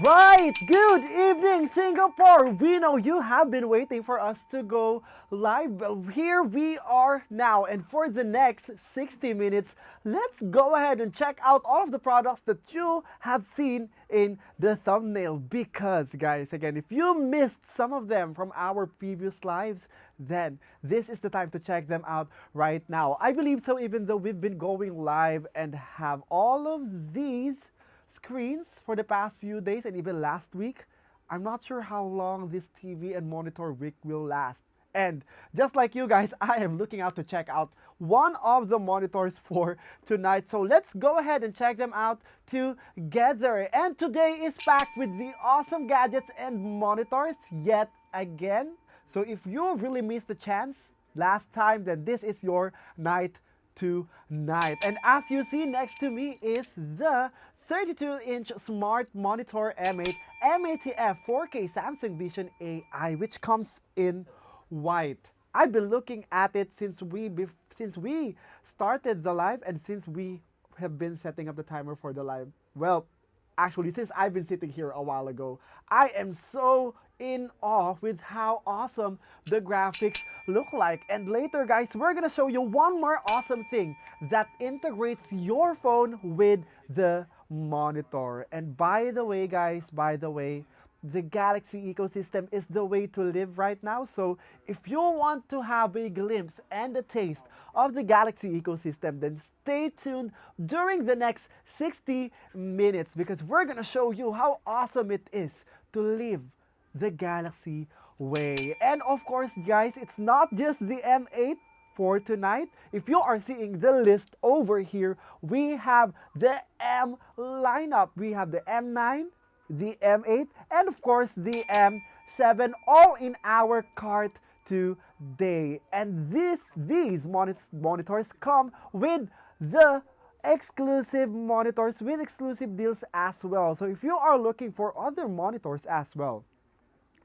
Right, good evening Singapore. We know you have been waiting for us to go live. Well, here we are now, and for the next 60 minutes, let's go ahead and check out all of the products that you have seen in the thumbnail. Because, guys, again, if you missed some of them from our previous lives, then this is the time to check them out right now. I believe so, even though we've been going live and have all of these screens for the past few days and even last week. I'm not sure how long this TV and monitor week will last. And just like you guys, I am looking out to check out one of the monitors for tonight. So let's go ahead and check them out together. And today is packed with the awesome gadgets and monitors yet again. So if you really missed the chance last time, then this is your night tonight. And as you see next to me is the 32-inch smart monitor M8 MATF 4K Samsung Vision AI, which comes in white. I've been looking at it since we started the live and since we have been setting up the timer for the live. Well, actually, since I've been sitting here a while ago, I am so in awe with how awesome the graphics look like. And later, guys, we're gonna show you one more awesome thing that integrates your phone with the monitor. And by the way, guys, the Galaxy ecosystem is the way to live right now. So if you want to have a glimpse and a taste of the Galaxy ecosystem, then stay tuned during the next 60 minutes because we're gonna show you how awesome it is to live the Galaxy way. And of course, guys, it's not just the M8 for tonight. If you are seeing the list over here, we have the M lineup. We have the M9, the M8, and of course the M7, all in our cart today. And these monitors come with the exclusive monitors with exclusive deals as well. So if you are looking for other monitors as well,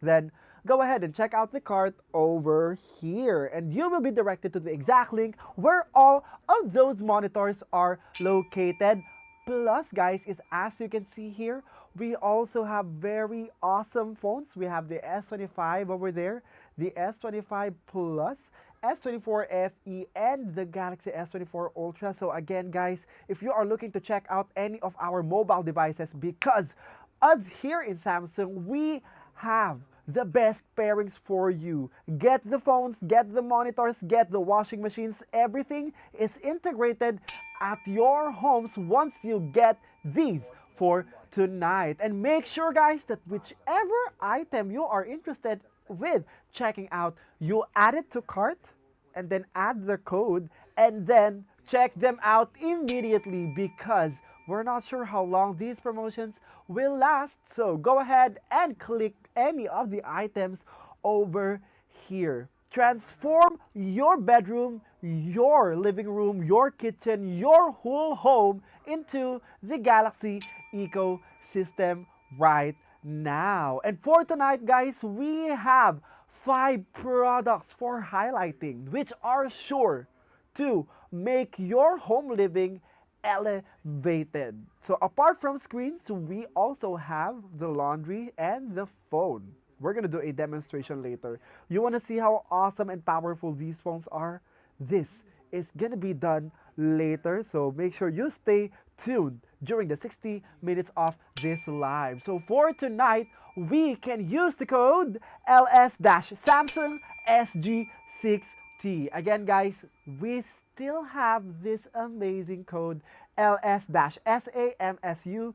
then go ahead and check out the cart over here and you will be directed to the exact link where all of those monitors are located. Plus, guys, is as you can see here, we also have very awesome phones. We have the S25 over there, the S25 Plus, S24 FE, and the Galaxy S24 Ultra. So again, guys, if you are looking to check out any of our mobile devices, because us here in Samsung, we have the best pairings for you. Get the phones, get the monitors, get the washing machines. Everything is integrated at your homes once you get these for tonight. And make sure, guys, that whichever item you are interested with checking out, you add it to cart and then add the code and then check them out immediately because we're not sure how long these promotions will last. So go ahead and click any of the items over here. Transform your bedroom, your living room, your kitchen, your whole home into the Galaxy ecosystem right now. And for tonight, guys, we have 5 products for highlighting which are sure to make your home living elevated. So apart from screens, we also have the laundry and the phone. We're gonna do a demonstration later. You wanna see how awesome and powerful these phones are? This is gonna be done later, so make sure you stay tuned during the 60 minutes of this live. So for tonight, we can use the code LS-Samsung SG6T. Again, guys, we still have this amazing code LS-SAMSUNG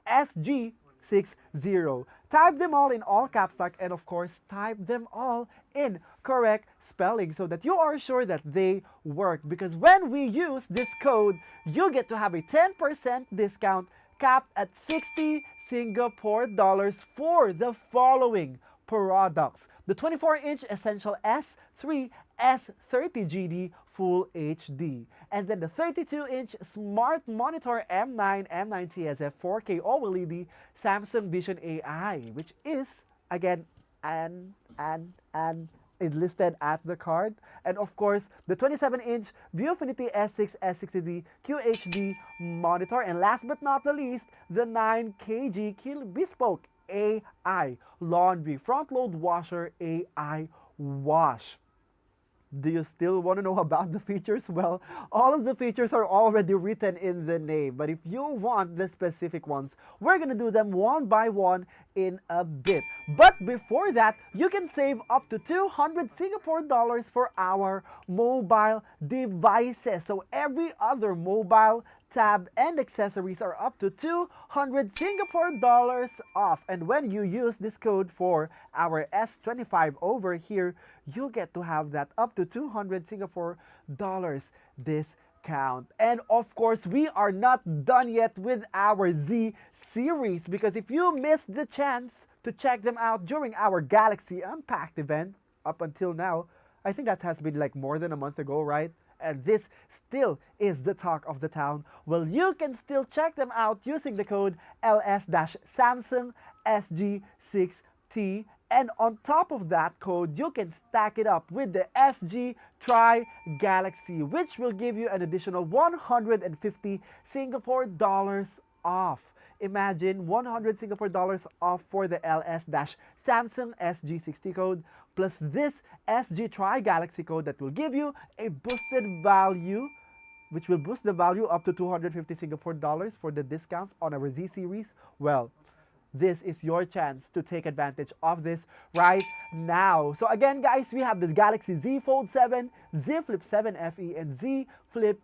SG60. Type them all in all caps lock and of course type them all in correct spelling so that you are sure that they work, because when we use this code you get to have a 10% discount capped at 60 Singapore dollars for the following products: the 24-inch Essential S3 S30GD Full HD, and then the 32-inch Smart Monitor M9 TSF 4K OLED Samsung Vision AI, which is again an is listed at the card. And of course, the 27-inch Viewfinity S6 S60D QHD monitor. And last but not the least, the 9 kg bespoke AI laundry front load washer AI wash. Do you still want to know about the features? Well, all of the features are already written in the name. But if you want the specific ones, we're going to do them one by one in a bit. But before that, you can save up to 200 Singapore dollars for our mobile devices. So every other mobile tab and accessories are up to 200 Singapore dollars off. And when you use this code for our S25 over here, you get to have that up to 200 Singapore dollars discount. And of course, we are not done yet with our Z series, because if you missed the chance to check them out during our Galaxy Unpacked event up until now, I think that has been like more than a month ago, right? And this still is the talk of the town. Well, you can still check them out using the code LS-Samsung SG6T. And on top of that code, you can stack it up with the SG Try Galaxy, which will give you an additional 150 Singapore dollars off. Imagine 100 Singapore dollars off for the LS-Samsung SG60 code, plus this SG Try Galaxy code that will give you a boosted value, which will boost the value up to 250 Singapore dollars for the discounts on our Z series. Well, this is your chance to take advantage of this right now. So again, guys, we have the Galaxy Z Fold 7, Z Flip 7 FE, and Z Flip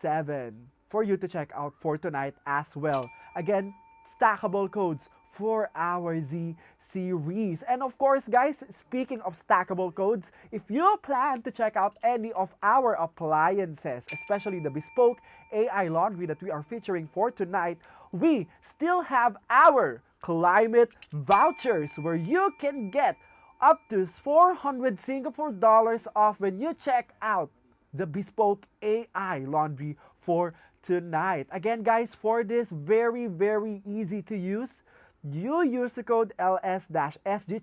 7 for you to check out for tonight as well. Again, stackable codes for our Z series. And of course, guys, speaking of stackable codes, if you plan to check out any of our appliances, especially the bespoke AI laundry that we are featuring for tonight, we still have our climate vouchers where you can get up to 400 Singapore dollars off when you check out the bespoke AI laundry for tonight. Again, guys, for this very, very easy to use, you use the code LS-SG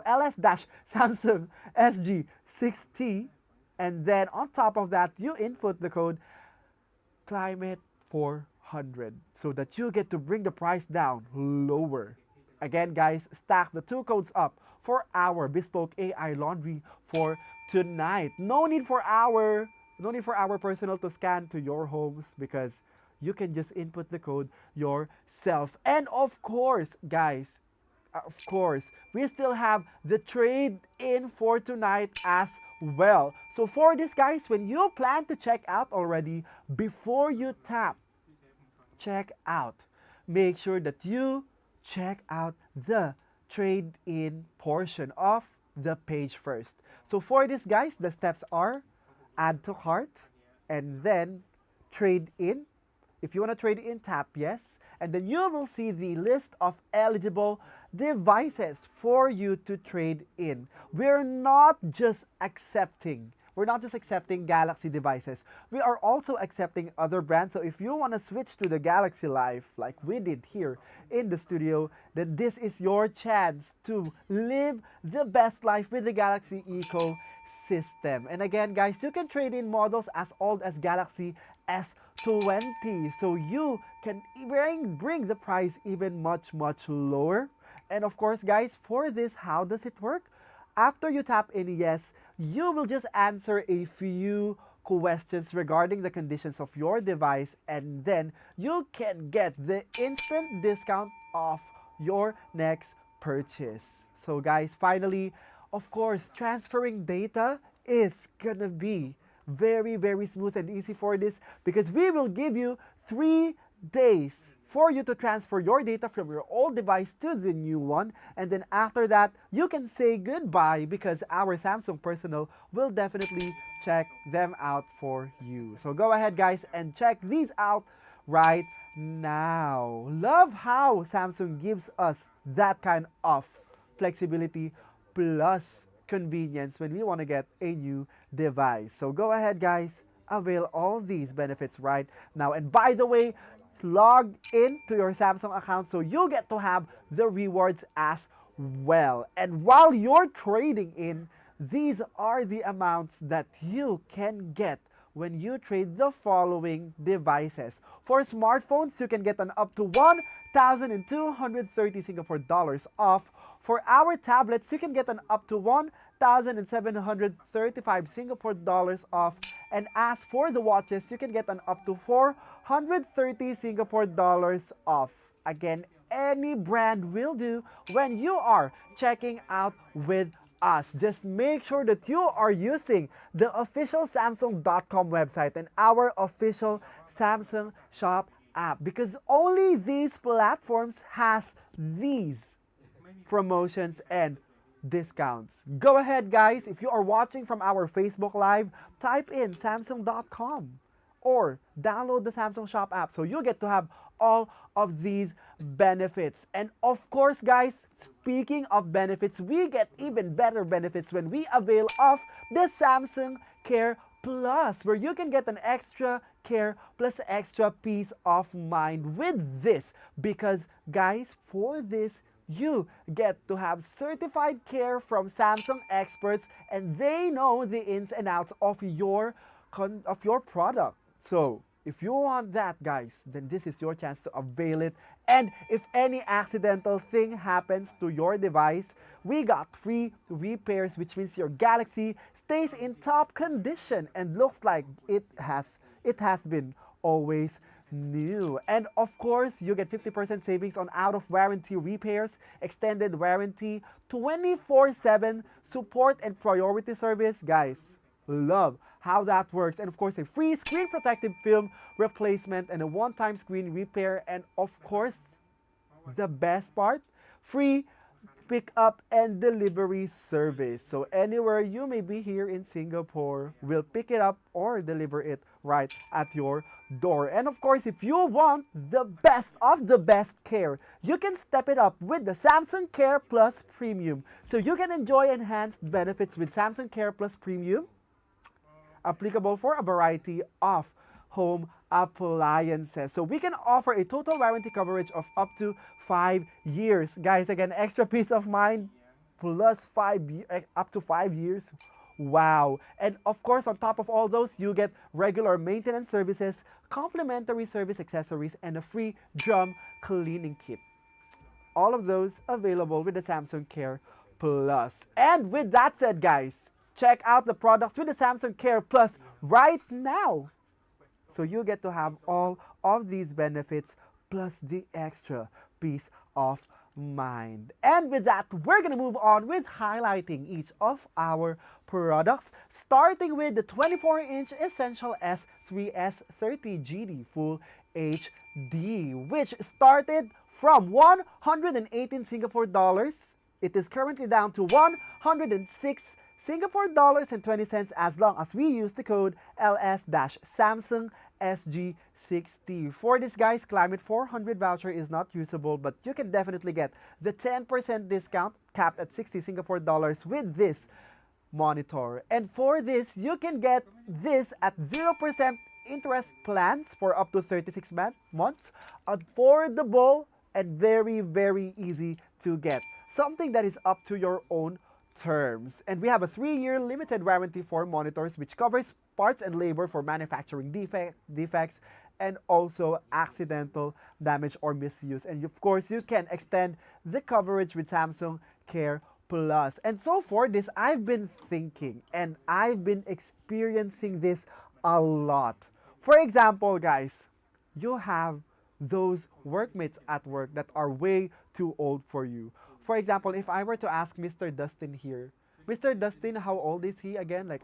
LS-Samsung SG6T, and then on top of that, you input the code Climate 400 so that you get to bring the price down lower. Again, guys, stack the two codes up for our bespoke AI laundry for tonight. No need for our personnel to scan to your homes, because you can just input the code yourself. And of course, guys, we still have the trade-in for tonight as well. So for this, guys, when you plan to check out already, before you tap check out, make sure that you check out the trade-in portion of the page first. So for this, guys, the steps are add to cart, and then trade in. If you want to trade in, tap yes, and then you will see the list of eligible devices for you to trade in. We're not just accepting Galaxy devices. We are also accepting other brands. So if you want to switch to the Galaxy Life like we did here in the studio, then this is your chance to live the best life with the Galaxy ecosystem. And again, guys, you can trade in models as old as Galaxy S20, so you can bring the price even much lower. And of course, guys, for this, how does it work? After you tap in yes, you will just answer a few questions regarding the conditions of your device, and then you can get the instant discount off your next purchase. So guys, finally, of course, transferring data is gonna be very smooth and easy for this, because we will give you 3 days for you to transfer your data from your old device to the new one, and then after that you can say goodbye, because our Samsung personnel will definitely check them out for you. So go ahead, guys, and check these out right now. Love how Samsung gives us that kind of flexibility plus convenience when we want to get a new device. So go ahead, guys, avail all these benefits right now. And by the way, log in to your Samsung account so you get to have the rewards as well. And while you're trading in, these are the amounts that you can get when you trade the following devices. For smartphones, you can get an up to 1,230 Singapore dollars off. For our tablets, you can get an up to 1,735 Singapore dollars off. And as for the watches, you can get an up to 430 Singapore dollars off. Again, any brand will do when you are checking out with us. Just make sure that you are using the official Samsung.com website and our official Samsung Shop app, because only these platforms has these promotions and discounts. Go ahead, guys. If you are watching from our Facebook Live, type in Samsung.com or download the Samsung Shop app so you get to have all of these benefits. And of course, guys, speaking of benefits, we get even better benefits when we avail of the Samsung Care Plus, where you can get an extra care plus extra peace of mind with this. Because, guys, for this, you get to have certified care from Samsung experts, and they know the ins and outs of your product. So, if you want that, guys, then this is your chance to avail it. And if any accidental thing happens to your device, we got free repairs, which means your Galaxy stays in top condition and looks like it has been always new. And of course, you get 50% savings on out of warranty repairs, extended warranty, 24/7 support and priority service. Guys, love how that works. And of course, a free screen protective film replacement and a one-time screen repair. And of course, the best part, free pickup and delivery service. So anywhere you may be here in Singapore, we'll pick it up or deliver it right at your door. And of course, if you want the best of the best care, you can step it up with the Samsung Care Plus Premium. So you can enjoy enhanced benefits with Samsung Care Plus Premium, applicable for a variety of home appliances. So we can offer a total warranty coverage of up to 5 years. Guys, again, extra peace of mind plus up to 5 years. Wow. And of course, on top of all those, you get regular maintenance services, complimentary service accessories, and a free drum cleaning kit. All of those available with the Samsung Care Plus. And with that said, guys, check out the products with the Samsung Care Plus right now. So you get to have all of these benefits plus the extra peace of mind. And with that, we're going to move on with highlighting each of our products, starting with the 24-inch Essential S3S30 GD Full HD, which started from 118 Singapore dollars. It is currently down to 106 Singapore dollars and 20 cents as long as we use the code LS-Samsung SG60. For this, guys, Climate 400 voucher is not usable, but you can definitely get the 10% discount capped at 60 Singapore dollars with this monitor. And for this, you can get this at 0% interest plans for up to 36 months, affordable and very, very easy to get. Something that is up to your own terms. And we have a 3-year limited warranty for monitors, which covers parts and labor for manufacturing defects and also accidental damage or misuse. And of course, you can extend the coverage with Samsung Care Plus. And so for this, I've been thinking and I've been experiencing this a lot. For example, guys, you have those workmates at work that are way too old for you. For example, if I were to ask Mr. Dustin here, Mr. Dustin, how old is he again? I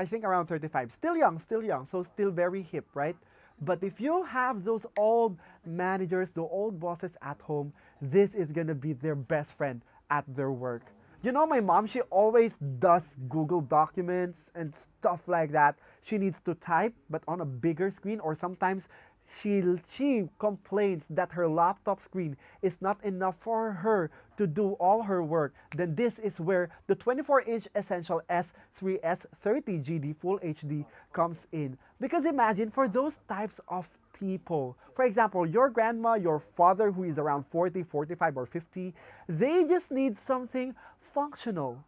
think around 35. Still young, so still very hip, right? But if you have those old managers, the old bosses at home, this is gonna be their best friend at their work. You know, my mom, she always does Google documents and stuff like that. She needs to type, but on a bigger screen, or sometimes she complains that her laptop screen is not enough for her to do all her work. Then this is where the 24-inch Essential S3S30 GD Full HD comes in. Because imagine, for those types of people, for example, your grandma, your father who is around 40, 45, or 50, they just need something functional.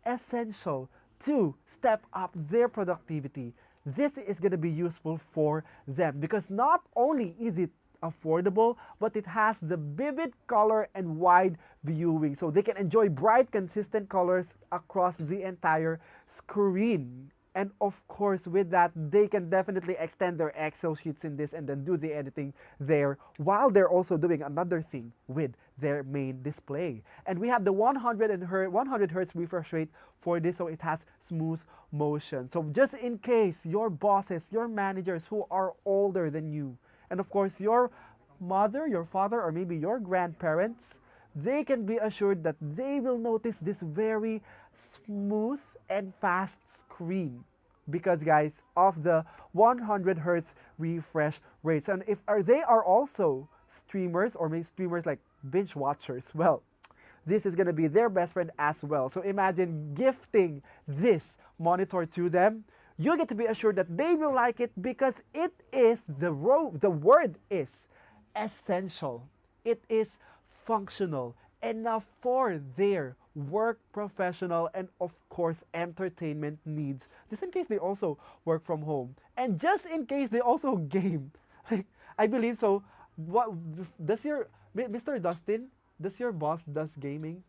essential to step up their productivity. This is going to be useful for them because not only is it affordable, but it has the vivid color and wide viewing. So they can enjoy bright, consistent colors across the entire screen. And of course, with that, they can definitely extend their Excel sheets in this and then do the editing there while they're also doing another thing with their main display. And we have the 100 hertz refresh rate for this, so it has smooth motion. So just in case your bosses, your managers who are older than you, and of course your mother, your father, or maybe your grandparents, they can be assured that they will notice this very smooth and fast screen because guys of the 100 hertz refresh rates. And if they are also streamers or maybe streamers like binge watchers, well, this is going to be their best friend as well. So imagine gifting this monitor to them. You get to be assured that they will like it because it is the word is essential. It is functional enough for their work, professional, and of course entertainment needs. Just in case they also work from home, and just in case they also game. Like I believe so. What does your Mr. Dustin? Does your boss does gaming?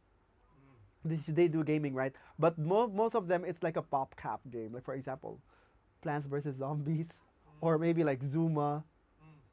They do gaming, right? But most of them it's like a pop cap game. Like for example, Plants vs Zombies, or maybe like Zuma,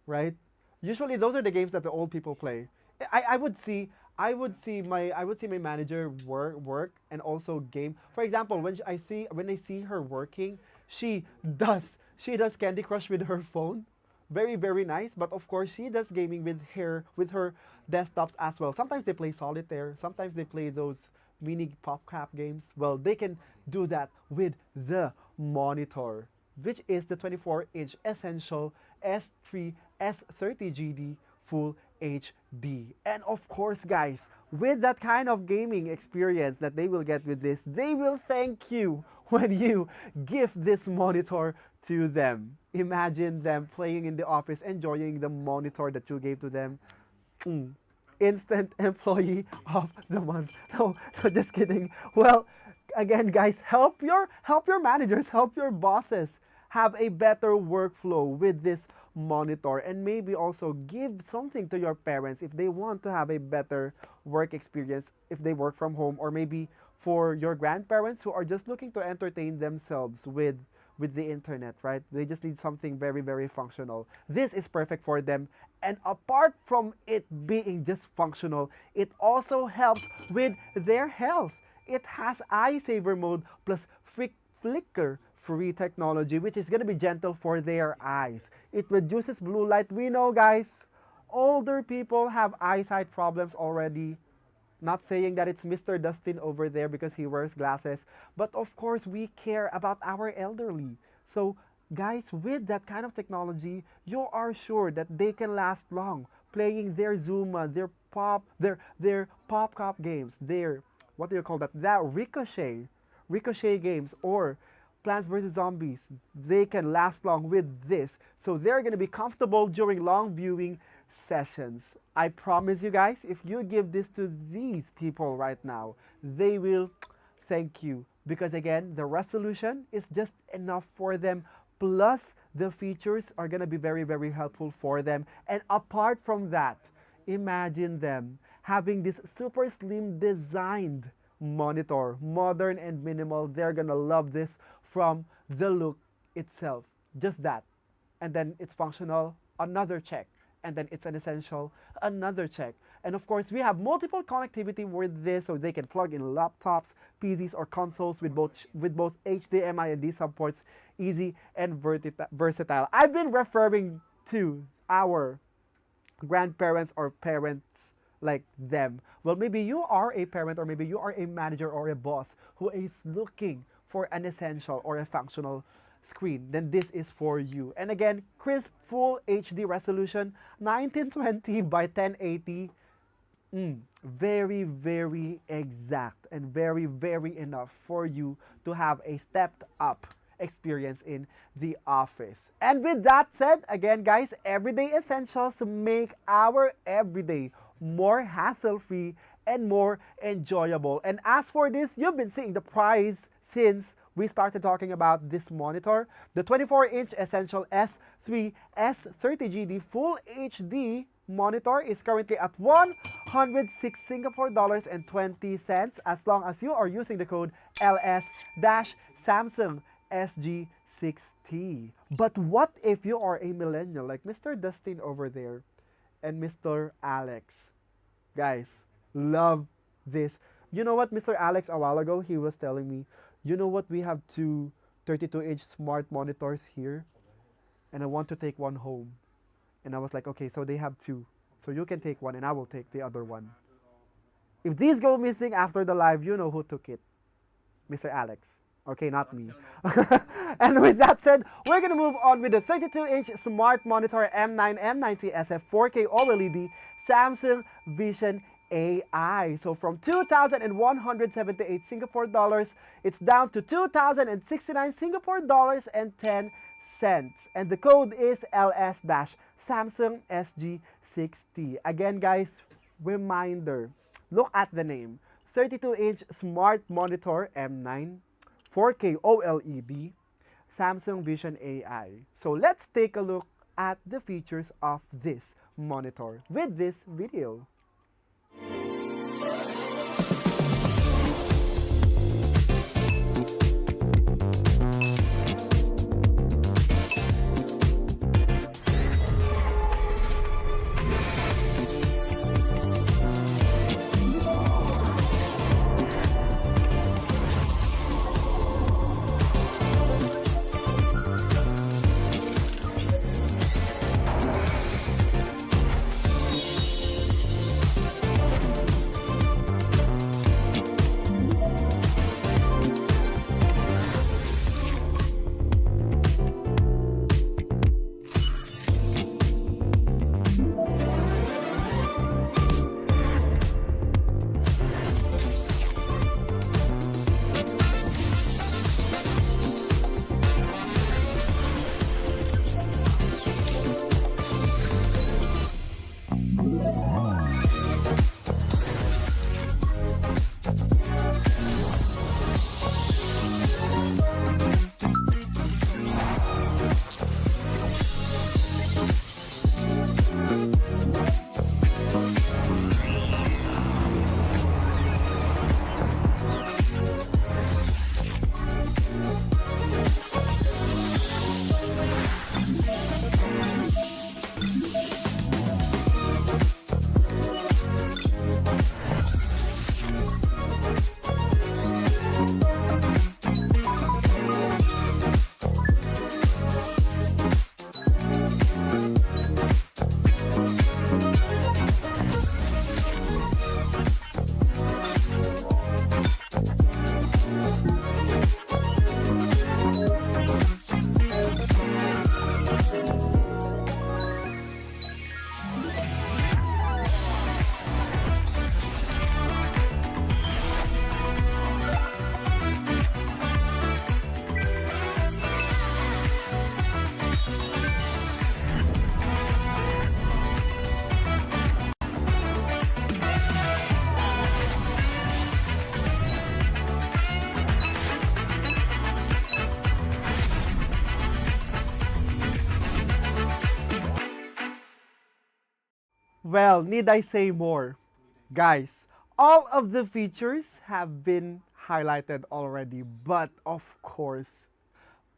right? Usually those are the games that the old people play. I would see I would see my manager work and also game. For example, when I see her working, she does she does Candy Crush with her phone. Very very nice, but of course she does gaming with her desktops as well. Sometimes they play solitaire, sometimes they play those mini pop cap games. Well, they can do that with the monitor, which is the 24-inch Essential S3 S30GD Full HD. And of course, guys, with that kind of gaming experience that they will get with this, they will thank you when you give this monitor to them. Imagine them playing in the office, enjoying the monitor that you gave to them. Mm. Instant employee of the month. No, no, just kidding. Well, again, guys, help your managers, help your bosses have a better workflow with this monitor, and maybe also give something to your parents if they want to have a better work experience if they work from home, or maybe for your grandparents who are just looking to entertain themselves with the internet, right? They just need something very very functional. This is perfect for them. And apart from it being just functional, it also helps with their health. It has eye saver mode plus flicker free technology, which is going to be gentle for their eyes. It reduces blue light. We know, guys, older people have eyesight problems already. Not saying that it's Mr. Dustin over there because he wears glasses, but of course we care about our elderly. So guys, with that kind of technology, you are sure that they can last long playing their Zuma, their pop cop games, their what do you call that? That ricochet games, or Plants vs Zombies. They can last long with this, so they're gonna be comfortable during long viewing sessions. I promise you guys, if you give this to these people right now, they will thank you because again, the resolution is just enough for them. Plus, the features are gonna be very, very helpful for them. And apart from that, imagine them having this super slim designed monitor, modern and minimal. They're gonna love this from the look itself. Just that. And then it's functional, another check. And then it's an essential, another check. And of course, we have multiple connectivity with this, so they can plug in laptops, PCs, or consoles with both HDMI and D supports, easy and versatile. I've been referring to our grandparents or parents like them. Well, maybe you are a parent, or maybe you are a manager or a boss who is looking for an essential or a functional screen, then this is for you. And again, crisp full HD resolution, 1920 by 1080. Very, very exact and very, very enough for you to have a stepped up experience in the office. And with that said, again, guys, everyday essentials make our everyday more hassle-free and more enjoyable. And as for this, you've been seeing the price since we started talking about this monitor. The 24-inch Essential S3 S30GD Full HD monitor is currently at 106 Singapore dollars and 20 cents as long as you are using the code LS-Samsung SG60. But what if you are a millennial like Mr. Dustin over there and Mr. Alex? Guys, love this. You know what, Mr. Alex, a while ago, he was telling me, you know what, we have two 32-inch smart monitors here, and I want to take one home. And I was like, okay, so they have two. So you can take one, and I will take the other one. If these go missing after the live, you know who took it. Mr. Alex. Okay, not me. And with that said, we're going to move on with the 32-inch smart monitor M9 M90 SF 4K OLED Samsung Vision AI. So from 2,178 Singapore dollars, it's down to 2,069 Singapore dollars and 10 cents. And the code is LS-Samsung SG60. Again, guys, reminder, look at the name. 32-inch smart monitor M9 4K OLED Samsung Vision AI. So let's take a look at the features of this monitor with this video. Well, need I say more? Guys, all of the features have been highlighted already, but of course,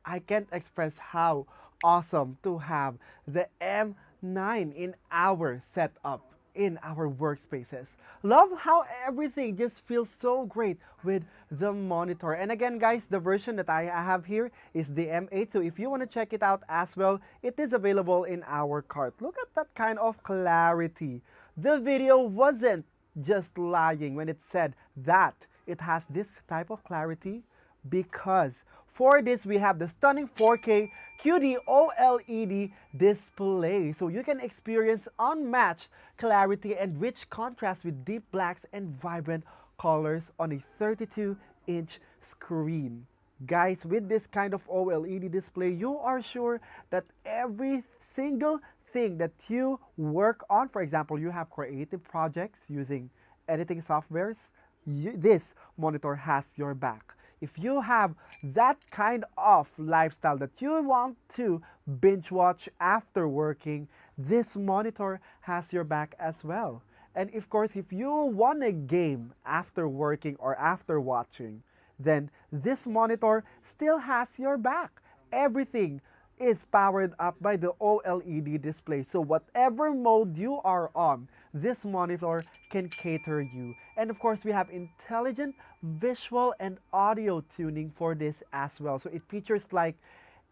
I can't express how awesome to have the M9 in our setup, in our workspaces. Love how everything just feels so great with the monitor. And again, guys, the version that I have here is the M8. So if you want to check it out as well, it is available in our cart. Look at that kind of clarity. The video wasn't just lying when it said that it has this type of clarity, because for this we have the stunning 4K QD OLED display, so you can experience unmatched clarity and rich contrast with deep blacks and vibrant colors on a 32-inch screen. Guys, with this kind of OLED display, you are sure that every single thing that you work on, for example, you have creative projects using editing softwares, this monitor has your back. If you have that kind of lifestyle that you want to binge watch after working, this monitor has your back as well. And of course, if you want a game after working or after watching, then this monitor still has your back. Everything is powered up by the OLED display. So whatever mode you are on, this monitor can cater you. And of course, we have intelligent visual and audio tuning for this as well. So it features like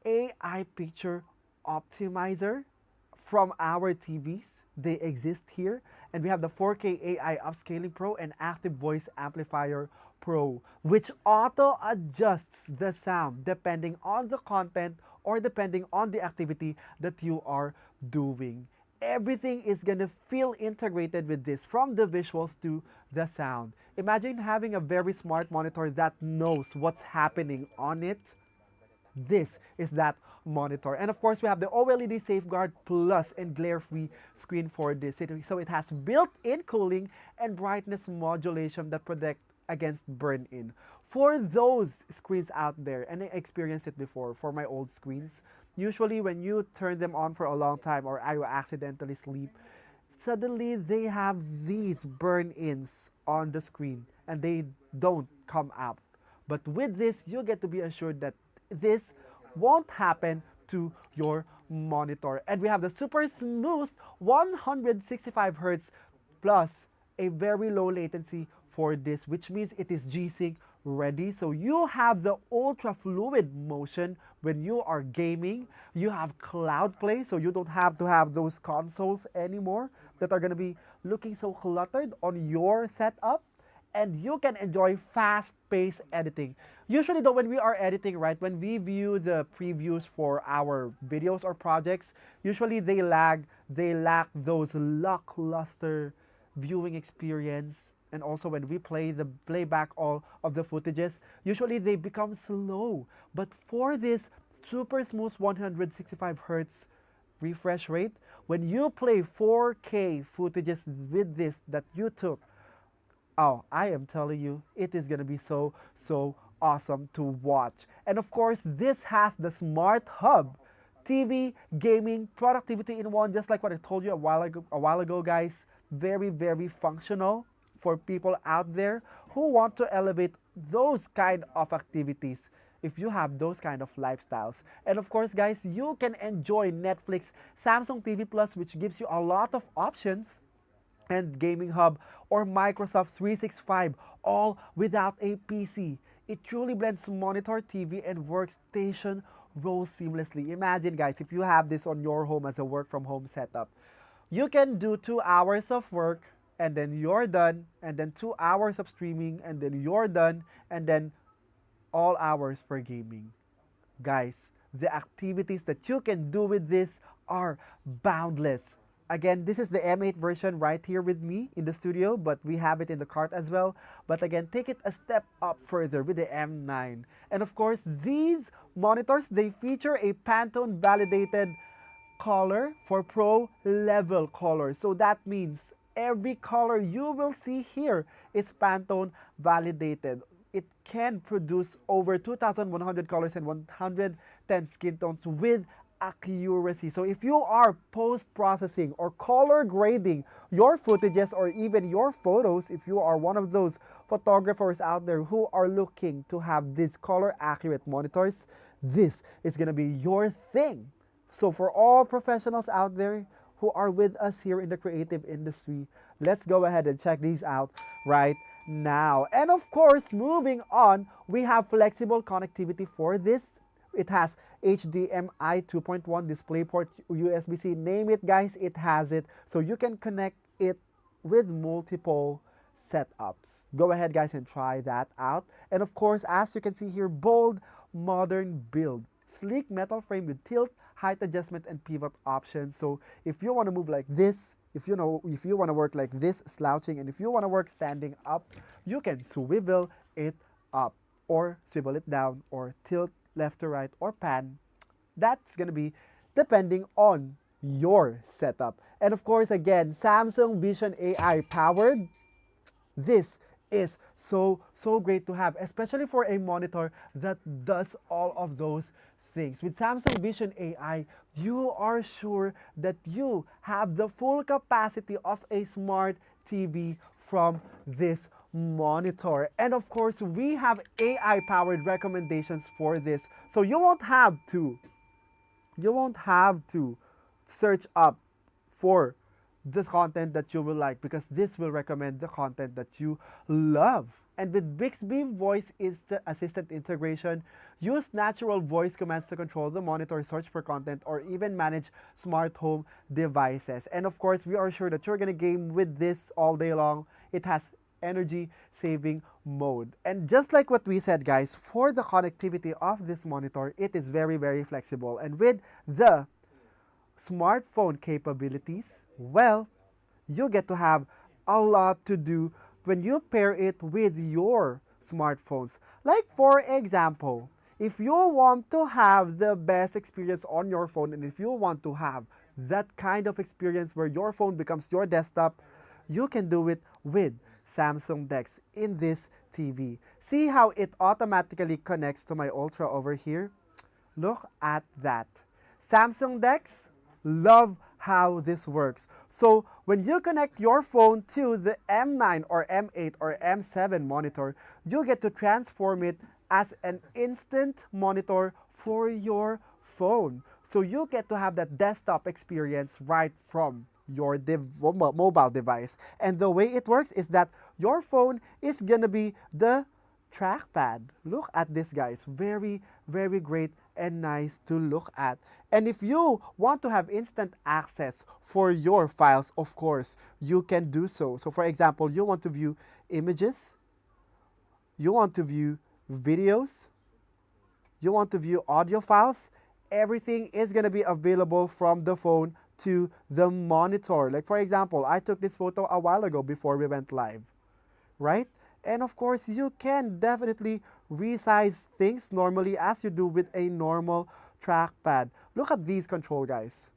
AI picture optimizer from our TVs. They exist here. And we have the 4K AI Upscaling Pro and Active Voice Amplifier Pro, which auto adjusts the sound depending on the content or depending on the activity that you are doing. Everything is gonna feel integrated with this, from the visuals to the sound. Imagine having a very smart monitor that knows what's happening on it. This is that monitor. And of course, we have the OLED Safeguard Plus and glare-free screen for this. So it has built-in cooling and brightness modulation that protect against burn-in. For those screens out there, and I experienced it before for my old screens, usually when you turn them on for a long time or I will accidentally sleep, suddenly they have these burn-ins on the screen and they don't come out. But with this, you get to be assured that this won't happen to your monitor. And we have the super smooth 165 Hz plus a very low latency for this, which means it is G-Sync ready. So you have the ultra fluid motion when you are gaming. You have cloud play, so you don't have to have those consoles anymore that are going to be looking so cluttered on your setup. And you can enjoy fast-paced editing. Usually though, when we are editing, right, when we view the previews for our videos or projects, usually they lack those lackluster viewing experience. And also when we playback all of the footages, usually they become slow. But for this super smooth 165 Hz refresh rate, when you play 4K footages with this that you took, oh, I am telling you, it is gonna be so awesome to watch. And of course, this has the Smart Hub, TV, gaming, productivity in one, just like what I told you a while ago, guys. Very functional for people out there who want to elevate those kind of activities if you have those kind of lifestyles. And of course, guys, you can enjoy Netflix, Samsung TV Plus, which gives you a lot of options, and Gaming Hub or Microsoft 365, all without a PC. It truly blends monitor, TV, and workstation roles seamlessly. Imagine, guys, if you have this on your home as a work from home setup, you can do 2 hours of work and then you're done, and then 2 hours of streaming and then you're done, and then all hours for gaming. Guys, the activities that you can do with this are boundless. Again, this is the M8 version right here with me in the studio, but we have it in the cart as well. But again, take it a step up further with the M9. And of course, these monitors, they feature a Pantone validated color for pro level color. So that means every color you will see here is Pantone validated. It can produce over 2,100 colors and 110 skin tones with accuracy. So if you are post-processing or color grading your footages or even your photos, if you are one of those photographers out there who are looking to have these color accurate monitors, this is gonna be your thing. So for all professionals out there who are with us here in the creative industry, let's go ahead and check these out right now. And of course, moving on, we have flexible connectivity for this. It has HDMI 2.1 DisplayPort, USB-C, name it, guys, it has it. So you can connect it with multiple setups. Go ahead, guys, and try that out. And of course, as you can see here, bold, modern build. Sleek metal frame with tilt, height adjustment, and pivot options. So if you want to move like this, if you want to work like this, slouching, and if you want to work standing up, you can swivel it up or swivel it down or tilt left to right or pan. That's gonna be depending on your setup. And of course, again, Samsung Vision AI powered This is so great to have, especially for a monitor that does all of those things. With Samsung Vision AI, you are sure that you have the full capacity of a smart TV from this monitor. And of course, we have AI powered recommendations for this. So you won't have to search up for the content that you will like, because this will recommend the content that you love. And with Bixby Voice Assistant integration, use natural voice commands to control the monitor, search for content, or even manage smart home devices. And of course, we are sure that you're gonna game with this all day long. It has energy saving mode. And just like what we said, guys, for the connectivity of this monitor, it is very flexible. And with the smartphone capabilities, well, you get to have a lot to do when you pair it with your smartphones. Like, for example, if you want to have the best experience on your phone, and if you want to have that kind of experience where your phone becomes your desktop, you can do it with Samsung DeX in this TV. See how it automatically connects to my Ultra over here? Look at that. Samsung DeX, love how this works. So when you connect your phone to the M9 or M8 or M7 monitor, you get to transform it as an instant monitor for your phone. So you get to have that desktop experience right from your mobile device. And the way it works is that your phone is gonna be the trackpad. Look at this, guys. Very great and nice to look at. And if you want to have instant access for your files, of course, you can do so. So for example, you want to view images, you want to view videos, you want to view audio files, everything is going to be available from the phone to the monitor. Like for example, I took this photo a while ago before we went live, right? And of course, you can definitely resize things normally as you do with a normal trackpad. Look at these control, guys.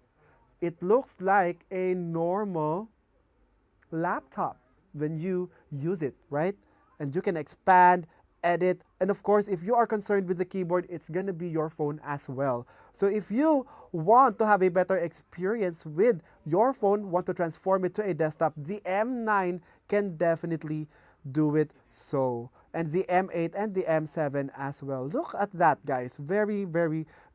It looks like a normal laptop when you use it, right? And you can expand, edit, and of course, if you are concerned with the keyboard, it's gonna be your phone as well. So if you want to have a better experience with your phone, want to transform it to a desktop, the M9 can definitely do it so. And the M8 and the M7 as well. Look at that, guys. Very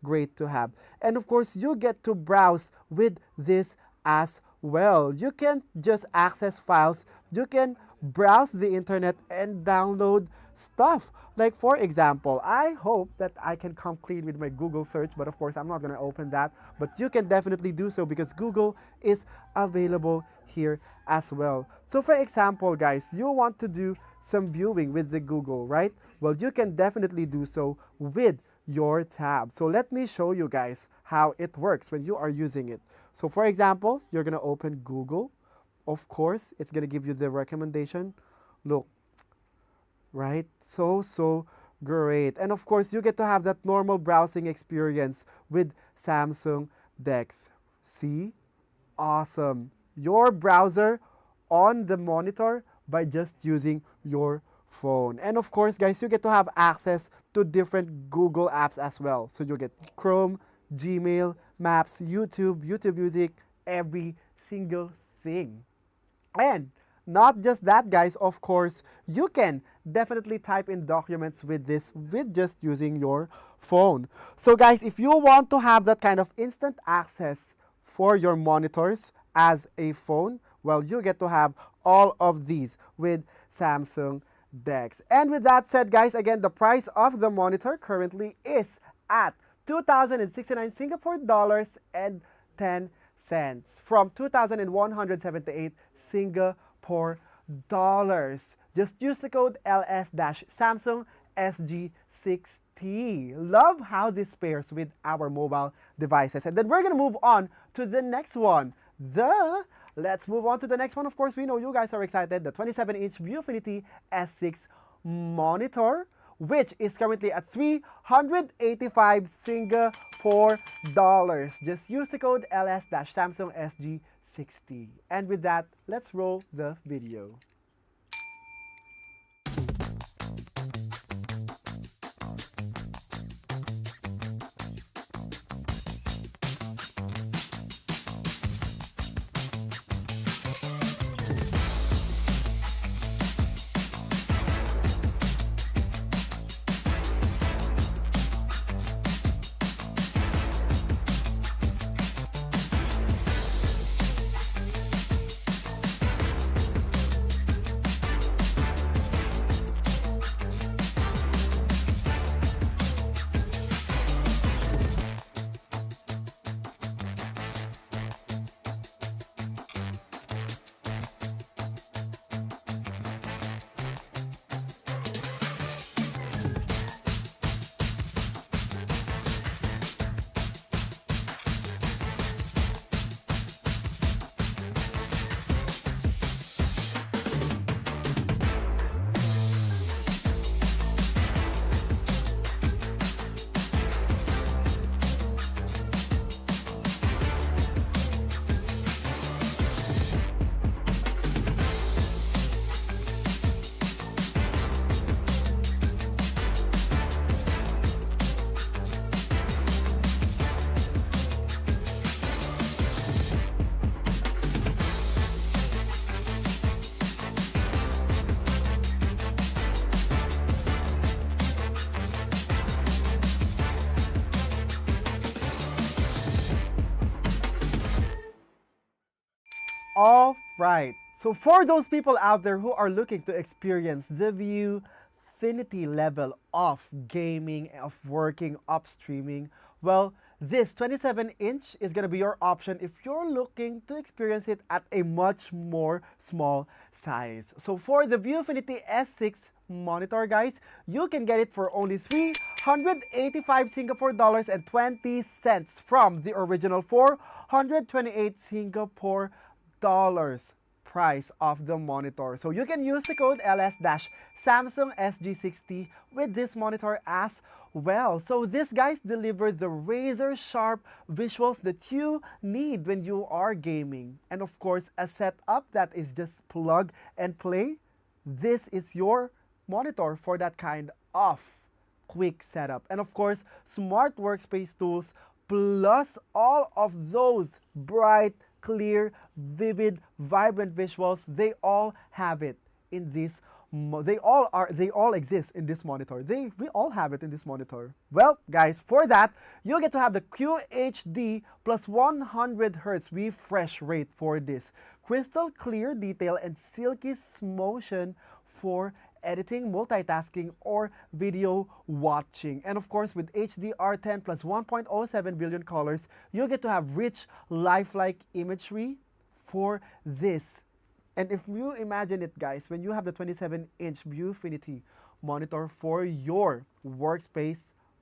great to have. And of course, you get to browse with this as well. You can just access files. You can browse the internet and download stuff. Like for example, I hope that I can come clean with my Google search, but of course I'm not going to open that. But you can definitely do so because Google is available here as well. So for example, guys, you want to do some viewing with the Google, right? Well, you can definitely do so with your tab. So let me show you guys how it works when you are using it. So for example, you're going to open Google. Of course, it's going to give you the recommendation. Look, right? So great. And of course, you get to have that normal browsing experience with Samsung DeX. See? Awesome. Your browser on the monitor by just using your phone. And of course, guys, you get to have access to different Google apps as well. So you get Chrome, Gmail, Maps, YouTube Music, every single thing. And not just that, guys, of course, you can definitely type in documents with this with just using your phone. So guys, if you want to have that kind of instant access for your monitors as a phone, well, you get to have all of these with Samsung DeX. And with that said, guys, again, the price of the monitor currently is at 2,069 Singapore dollars and 10 cents from 2,178 Singapore dollars. Just use the code LS-Samsung SG60. Love how this pairs with our mobile devices. And then we're going to move on to the next one. Let's move on to the next one. Of course, we know you guys are excited. The 27-inch Viewfinity S6 monitor, which is currently at 385 Singapore dollars. Just use the code LS-Samsung SG60. And with that, let's roll the video. All right. So for those people out there who are looking to experience the Viewfinity level of gaming, of working, of streaming, well, this 27-inch is going to be your option if you're looking to experience it at a much more small size. So for the Viewfinity S6 monitor, guys, you can get it for only 385 Singapore dollars and 20 cents from the original 428 Singapore dollars price of the monitor. So you can use the code LS-Samsung SG60 with this monitor as well. So this guys deliver the razor sharp visuals that you need when you are gaming. And of course, a setup that is just plug and play. This is your monitor for that kind of quick setup. And of course, smart workspace tools plus all of those bright, clear, vivid, vibrant visuals, they all have it in this they all exist in this monitor. We all have it in this monitor. Well, guys, for that, you get to have the QHD plus 100 Hz refresh rate for this. Crystal clear detail and silky motion for editing, multitasking, or video watching. And of course, with HDR10 plus 1.07 billion colors, you get to have rich, lifelike imagery for this. And if you imagine it, guys, when you have the 27-inch Viewfinity monitor for your workspace,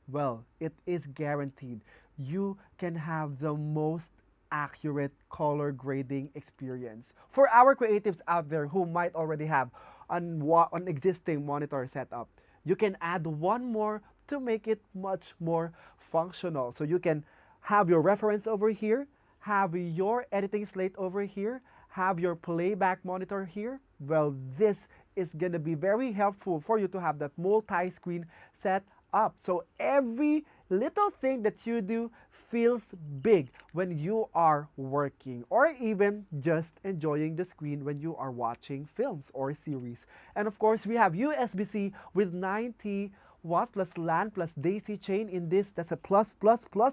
well, it is guaranteed. You can have the most accurate color grading experience. For our creatives out there who might already have an existing monitor setup, you can add one more to make it much more functional. So you can have your reference over here, have your editing slate over here, have your playback monitor here. Well, this is going to be very helpful for you to have that multi-screen set up. So every little thing that you do feels big when you are working or even just enjoying the screen when you are watching films or series. And of course, we have USB-C with 90 watts plus LAN plus DC chain in this. That's a plus,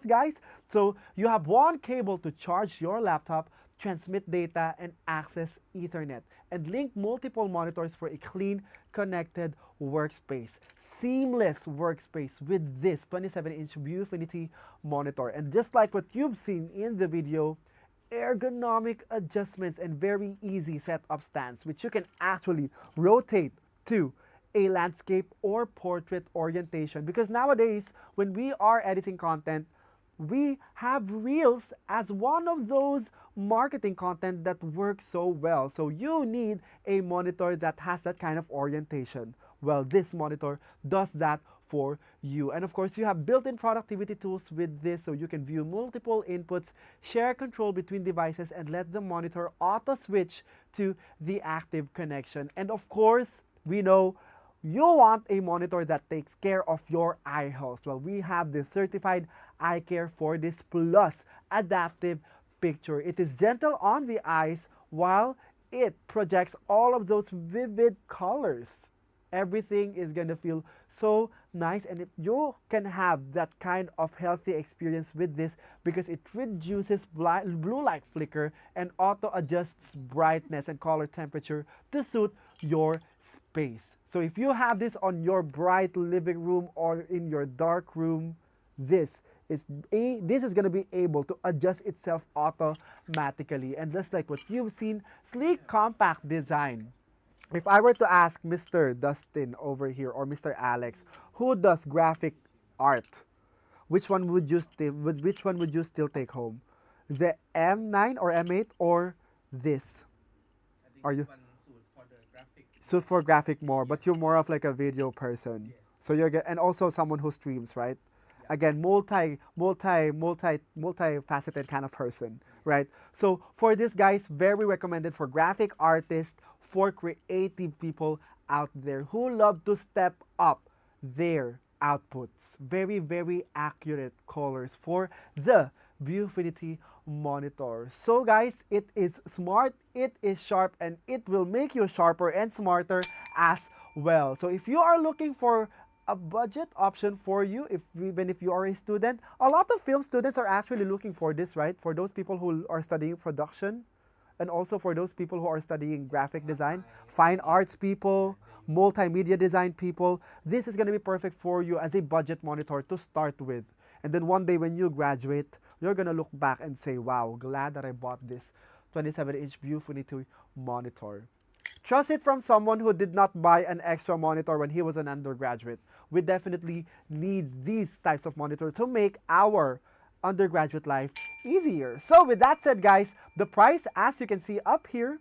guys. So you have one cable to charge your laptop, transmit data, and access Ethernet, and link multiple monitors for a clean, connected workspace. Seamless workspace with this 27-inch Viewfinity monitor. And just like what you've seen in the video, ergonomic adjustments and very easy setup stance, which you can actually rotate to a landscape or portrait orientation. Because nowadays, when we are editing content, we have Reels as one of those marketing content that works so well. So you need a monitor that has that kind of orientation. Well, this monitor does that for you. And of course, you have built-in productivity tools with this, so you can view multiple inputs, share control between devices, and let the monitor auto-switch to the active connection. And of course, we know you want a monitor that takes care of your eye health. Well, we have the certified eye care for this plus adaptive picture. It is gentle on the eyes while it projects all of those vivid colors. Everything is going to feel so nice, and if you can have that kind of healthy experience with this because it reduces blue light flicker and auto adjusts brightness and color temperature to suit your space. So if you have this on your bright living room or in your dark room, this is going to be able to adjust itself automatically. And just like what you've seen, sleek, compact design. If I were to ask Mr. Dustin over here or Mr. Alex, who does graphic art, which one would you still take home? The M9 or M8 or this? Are you suit for graphic more, but you're more of like a video person. So you're and also someone who streams, right? Again, multi-faceted kind of person, right? So for this, guys, very recommended for graphic artists, for creative people out there who love to step up their outputs. Very, very accurate colors for the Viewfinity monitor. So guys, it is smart, it is sharp, and it will make you sharper and smarter as well. So if you are looking for a budget option for you, even if you are a student, a lot of film students are actually looking for this, right? For those people who are studying production, and also for those people who are studying graphic design, fine arts people, multimedia design people, this is going to be perfect for you as a budget monitor to start with. And then one day when you graduate, you're going to look back and say, wow, glad that I bought this 27-inch Viewfinity monitor. Trust it from someone who did not buy an extra monitor when he was an undergraduate. We definitely need these types of monitor to make our undergraduate life easier. So with that said, guys, the price, as you can see up here,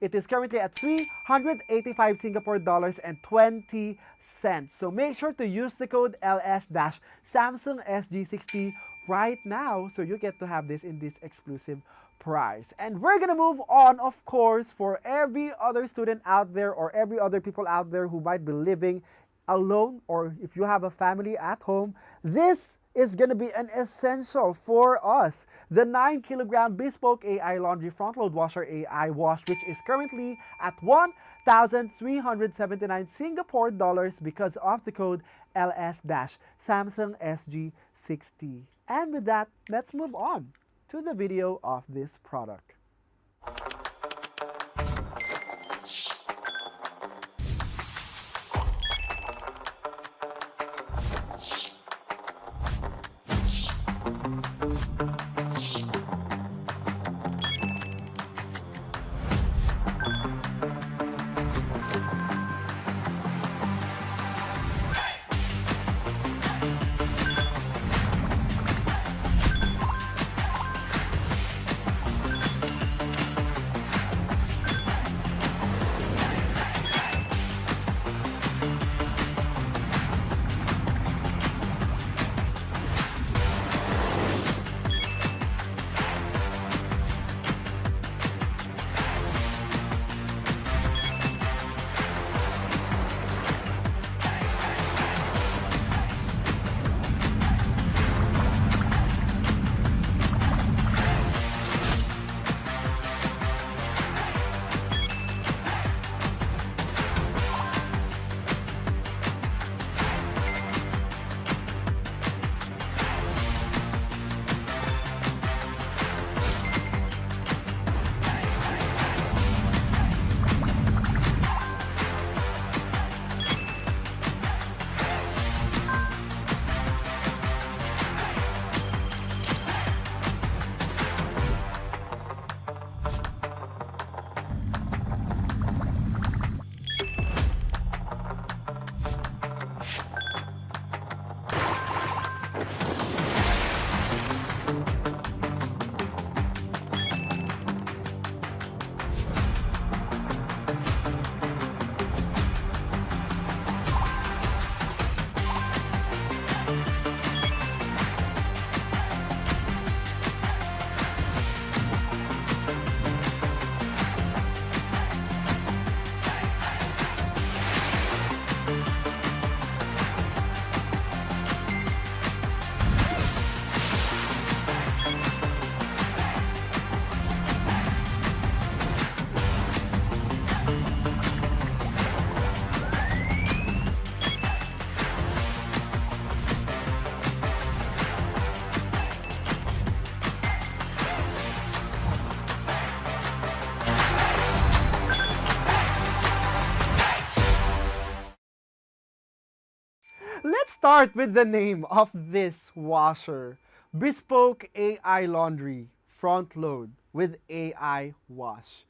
it is currently at 385 Singapore dollars and 20 cents. So make sure to use the code LS-Samsung SG60 right now so you get to have this in this exclusive price. And we're gonna move on, of course, for every other student out there or every other people out there who might be living alone, or if you have a family at home, this is going to be an essential for us. The 9 kilogram bespoke AI laundry front load washer AI wash, which is currently at 1,379 Singapore dollars because of the code LS-Samsung SG60. And with that, let's move on to the video of this product. Let's start with the name of this washer. Bespoke AI laundry front load with AI wash.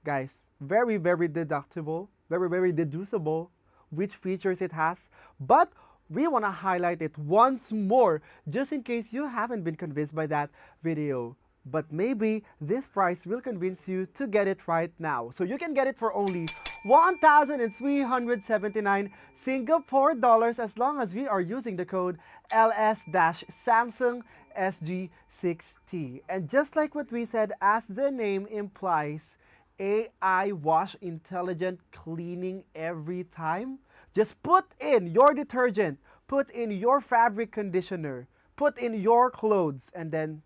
Guys, very, very deductible, very, very deducible which features it has, but we want to highlight it once more just in case you haven't been convinced by that video. But maybe this price will convince you to get it right now. So you can get it for only 1,379 Singapore dollars as long as we are using the code LS-Samsung SG60. And just like what we said, as the name implies, AI wash intelligent cleaning every time. Just put in your detergent, put in your fabric conditioner, put in your clothes, and then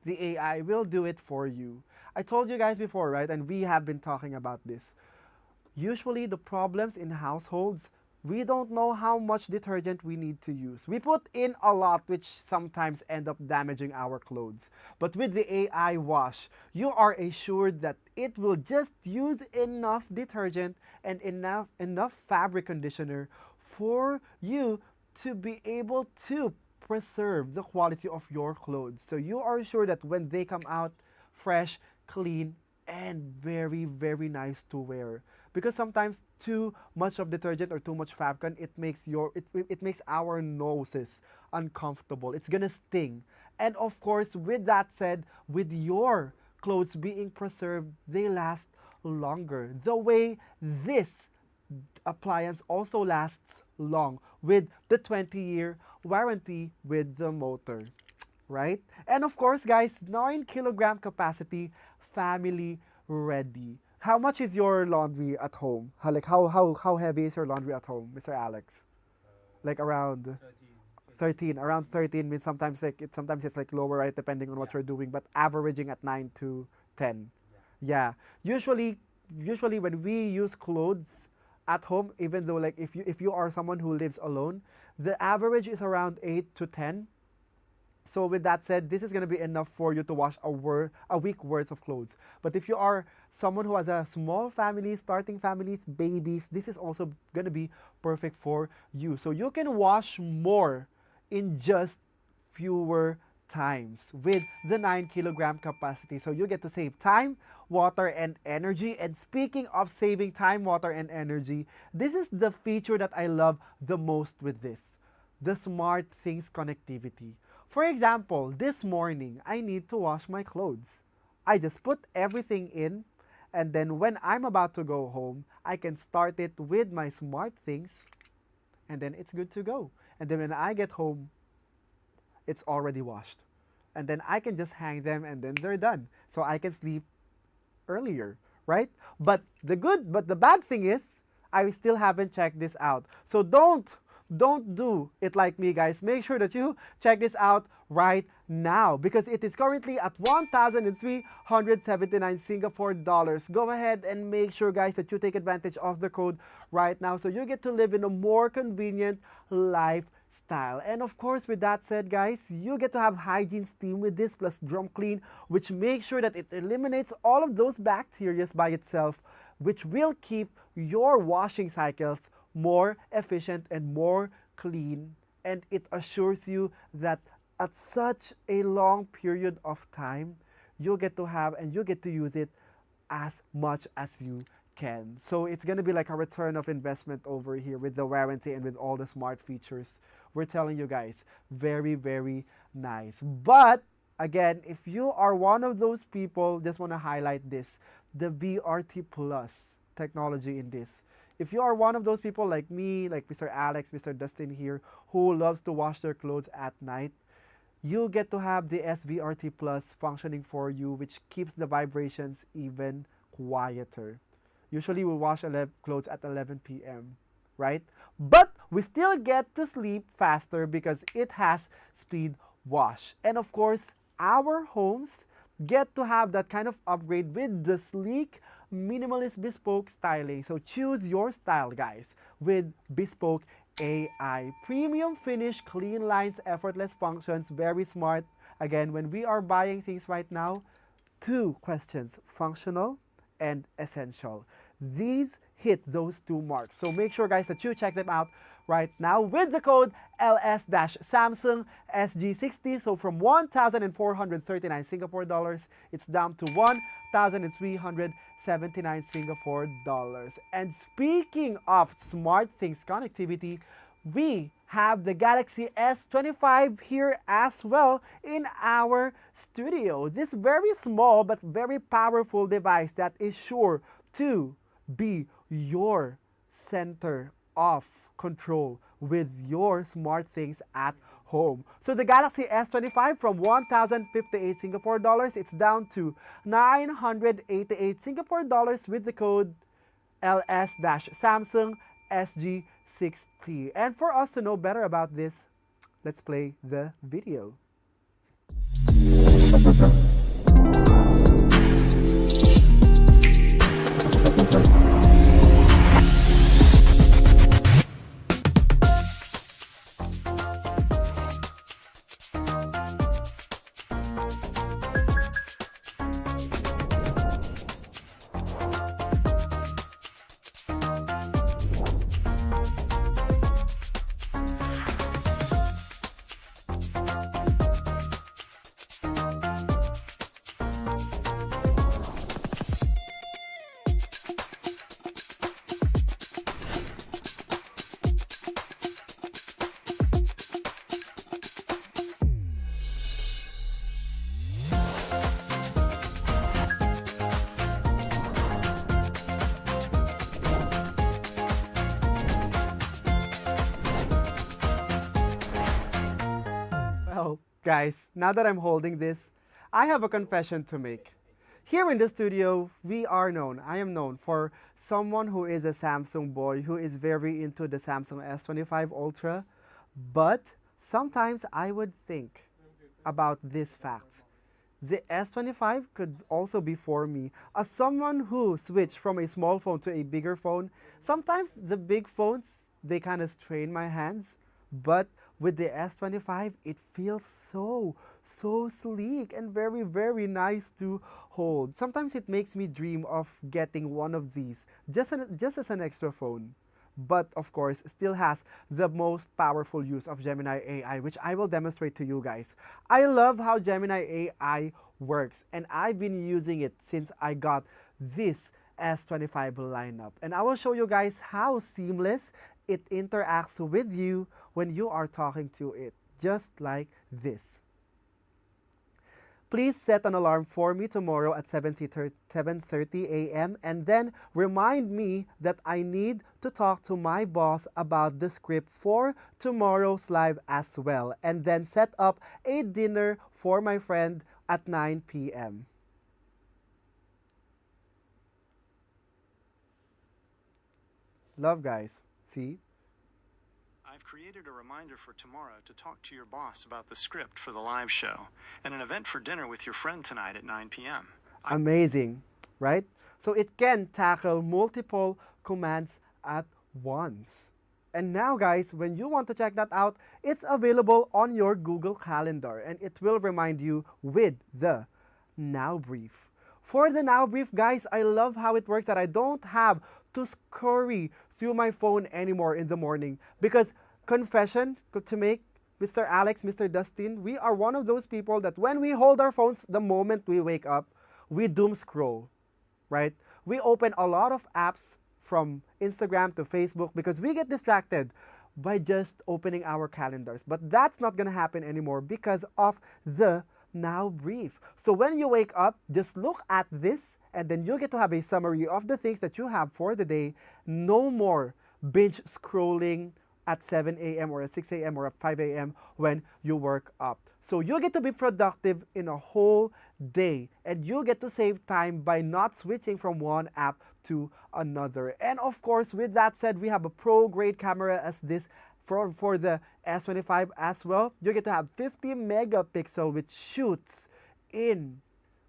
the AI will do it for you. I told you guys before, right? And we have been talking about this. Usually the problems in households We don't know how much detergent we need to use. We put in a lot, which sometimes end up damaging our clothes. But with the AI wash, you are assured that it will just use enough detergent and enough fabric conditioner for you to be able to preserve the quality of your clothes. So you are sure that when they come out fresh, clean, and very, very nice to wear. Because sometimes too much of detergent or too much Fabcon, it makes our noses uncomfortable. It's gonna sting. And of course, with that said, with your clothes being preserved, they last longer. The way this appliance also lasts long with the 20-year warranty with the motor, right? And of course, guys, 9 kilogram capacity, family ready. How much is your laundry at home? How heavy is your laundry at home, Mr. Alex? Like around 13. Around 13 means sometimes it's like lower, right, depending on what you're doing, but averaging at 9 to 10. Yeah. Usually when we use clothes at home, even though like if you are someone who lives alone, the average is around 8 to 10. So with that said, this is going to be enough for you to wash a week worth of clothes. But if you are someone who has a small family, starting families, babies, this is also going to be perfect for you. So you can wash more in just fewer times with the 9 kilogram capacity. So you get to save time, water, and energy. And speaking of saving time, water, and energy, this is the feature that I love the most with this, the Smart Things connectivity. For example, this morning, I need to wash my clothes. I just put everything in, and then when I'm about to go home, I can start it with my Smart Things, and then it's good to go. And then when I get home, it's already washed. And then I can just hang them, and then they're done. So I can sleep earlier, right? But the bad thing is, I still haven't checked this out. So don't do it like me, guys. Make sure that you check this out right now because it is currently at 1,379 Singapore dollars. Go ahead and make sure, guys, that you take advantage of the code right now so you get to live in a more convenient lifestyle. And of course, with that said, guys, you get to have hygiene steam with this plus drum clean, which makes sure that it eliminates all of those bacteria by itself, which will keep your washing cycles more efficient and more clean, and it assures you that at such a long period of time you get to have and you get to use it as much as you can. So it's going to be like a return of investment over here with the warranty and with all the smart features. We're telling you guys, very, very nice. But again, if you are one of those people, just want to highlight this, the VRT Plus technology in this. If you are one of those people like me, like Mr. Alex, Mr. Dustin here, who loves to wash their clothes at night, you get to have the SVRT Plus functioning for you, which keeps the vibrations even quieter. Usually we wash clothes at 11 p.m., right? But we still get to sleep faster because it has speed wash. And of course, our homes get to have that kind of upgrade with the sleek, minimalist bespoke styling. So choose your style, guys, with bespoke AI. Premium finish, clean lines, effortless functions, very smart. Again, when we are buying things right now, two questions, functional and essential. These hit those two marks. So make sure, guys, that you check them out right now with the code LS-Samsung SG60. So from 1,439 Singapore dollars, it's down to 1,379 Singapore dollars. And speaking of smart things connectivity, we have the Galaxy S25 here as well in our studio. This very small but very powerful device that is sure to be your center of control with your smart things at home. So the Galaxy S25 from 1,058 Singapore dollars, it's down to 988 Singapore dollars with the code LS-Samsung SG60. And for us to know better about this, let's play the video. Well, guys, now that I'm holding this, I have a confession to make. Here in the studio, I am known for someone who is a Samsung boy who is very into the Samsung S25 Ultra. But sometimes I would think about this fact. The S25 could also be for me. As someone who switched from a small phone to a bigger phone, sometimes the big phones, they kind of strain my hands. But with the S25, it feels so sleek and very nice to hold. Sometimes it makes me dream of getting one of these, just as an extra phone, but of course still has the most powerful use of Gemini AI, which I will demonstrate to you guys. I love how Gemini AI works, and I've been using it since I got this S25 lineup. And I will show you guys how seamless it interacts with you when you are talking to it, just like this. Please set an alarm for me tomorrow at 7:30 a.m. and then remind me that I need to talk to my boss about the script for tomorrow's live as well. And then set up a dinner for my friend at 9 p.m. Love, guys. See? I've created a reminder for tomorrow to talk to your boss about the script for the live show and an event for dinner with your friend tonight at 9 p.m. Amazing, right? So it can tackle multiple commands at once. And now, guys, when you want to check that out, it's available on your Google Calendar, and it will remind you with the Now Brief. For the Now Brief, guys, I love how it works that I don't have to scurry through my phone anymore in the morning. Because, confession to make, Mr. Alex, Mr. Dustin, we are one of those people that when we hold our phones the moment we wake up, we doom scroll, right? We open a lot of apps from Instagram to Facebook because we get distracted by just opening our calendars. But that's not gonna happen anymore because of the Now Brief. So when you wake up, just look at this and then you get to have a summary of the things that you have for the day. No more binge scrolling at 7 a.m. or at 6 a.m. or at 5 a.m. when you work up. So you get to be productive in a whole day, and you get to save time by not switching from one app to another. And of course, with that said, we have a pro-grade camera as this for the S25 as well. You get to have 50 megapixel, which shoots in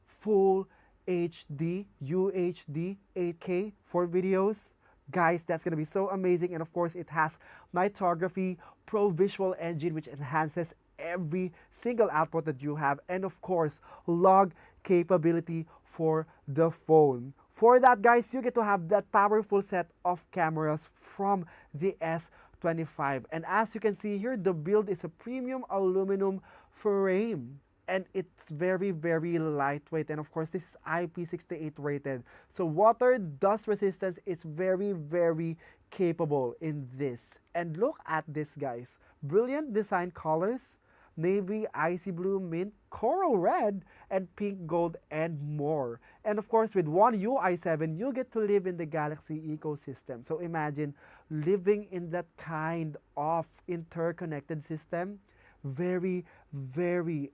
full HD, UHD, 8K for videos. Guys, that's going to be so amazing. And of course, it has Nightography Pro Visual Engine, which enhances every single output that you have. And of course, log capability for the phone. For that, guys, you get to have that powerful set of cameras from the S25. And as you can see here, the build is a premium aluminum frame. And it's very lightweight, and of course this is IP68 rated, so water dust resistance is very capable in this. And look at this, guys, brilliant design colors: navy, icy blue, mint, coral red, and pink gold, and more. And of course, with One UI 7, you get to live in the Galaxy ecosystem. So imagine living in that kind of interconnected system. Very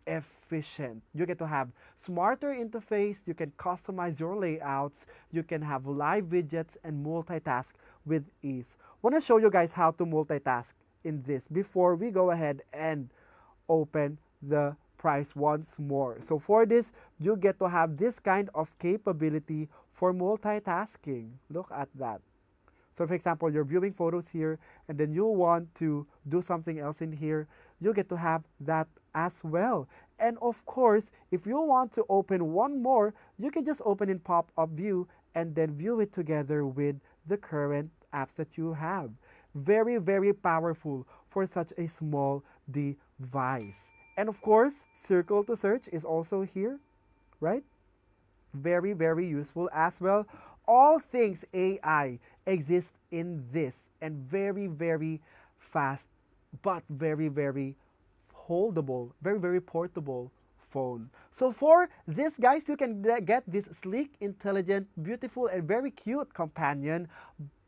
efficient. You get to have smarter interface, you can customize your layouts, you can have live widgets and multitask with ease. Want to show you guys how to multitask in this before we go ahead and open the price once more. So for this, you get to have this kind of capability for multitasking. Look at that. So for example, you're viewing photos here and then you want to do something else in here, you get to have that as well. And of course, if you want to open one more, you can just open in pop-up view and then view it together with the current apps that you have. Very powerful for such a small device. And of course, circle to search is also here, right? Very useful as well. All things AI exist in this, and very fast, but very holdable, very portable phone. So for this, guys, you can get this sleek, intelligent, beautiful, and very cute companion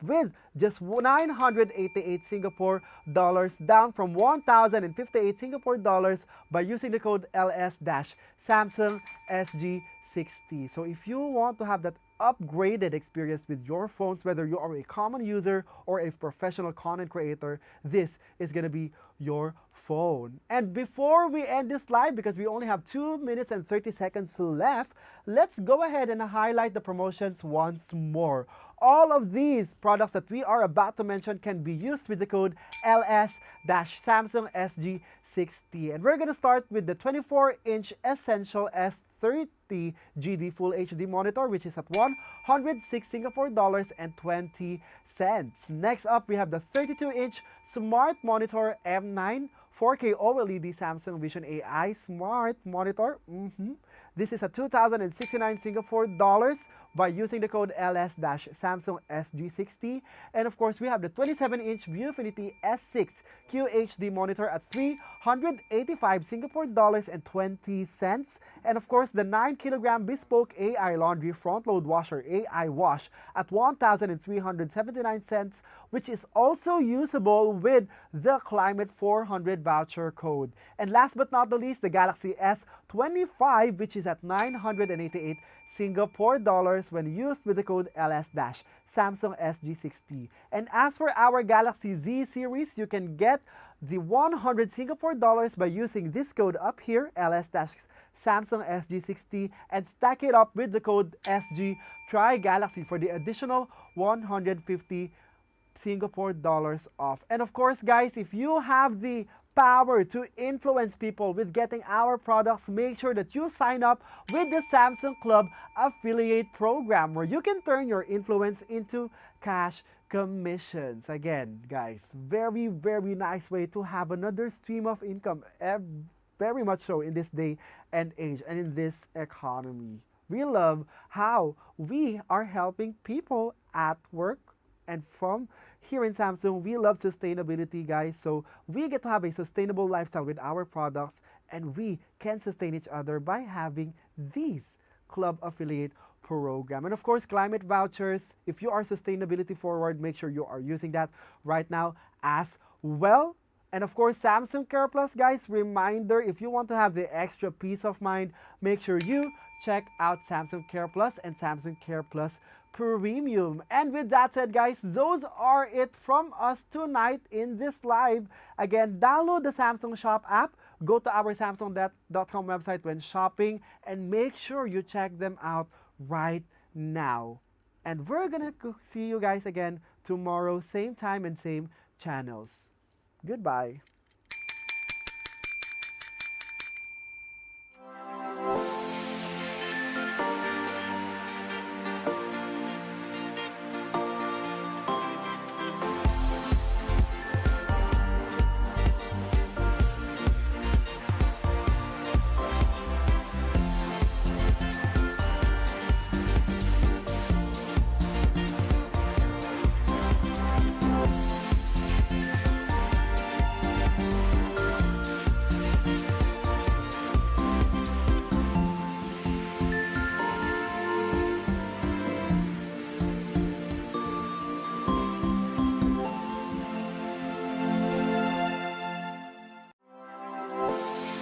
with just 988 Singapore dollars, down from 1,058 Singapore dollars by using the code LS-Samsung SG60. So if you want to have that upgraded experience with your phones, whether you are a common user or a professional content creator, this is going to be your phone. And before we end this live, because we only have 2 minutes and 30 seconds left, let's go ahead and highlight the promotions once more. All of these products that we are about to mention can be used with the code LS-Samsung SG60. And we're going to start with the 24-inch Essential S30 GD Full HD monitor, which is at 106 Singapore dollars and 20 cents. Next up, we have the 32-inch Smart Monitor M9 4K OLED Samsung Vision AI Smart Monitor. This is at 2,069 Singapore dollars by using the code LS-Samsung SG60. And of course, we have the 27-inch Viewfinity S6 QHD monitor at 385 Singapore dollars and 20 cents. And of course, the 9 kg bespoke AI laundry front load washer AI wash at 1,379 cents, which is also usable with the Climate 400 voucher code. And last but not the least, the Galaxy S25, which is at 988 Singapore dollars when used with the code LS-Samsung SG60. And as for our Galaxy Z series, you can get the 100 Singapore dollars by using this code up here, LS-Samsung SG60, and stack it up with the code SG Try Galaxy for the additional 150 Singapore dollars off. And of course, guys, if you have the power to influence people with getting our products, make sure that you sign up with the Samsung Club affiliate program, where you can turn your influence into cash commissions. Again, guys, very, very nice way to have another stream of income, very much so in this day and age and in this economy. We love how we are helping people at work. And from here in Samsung, we love sustainability, guys. So we get to have a sustainable lifestyle with our products, and we can sustain each other by having these club affiliate program. And of course, climate vouchers. If you are sustainability forward, make sure you are using that right now as well. And of course, Samsung Care Plus, guys, reminder, if you want to have the extra peace of mind, make sure you check out Samsung Care Plus and Samsung Care Plus Premium. And with that said, guys, those are it from us tonight in this live. Again, download the Samsung Shop app, go to our Samsung.com website when shopping, and make sure you check them out right now. And we're gonna see you guys again tomorrow, same time and same channels. Goodbye.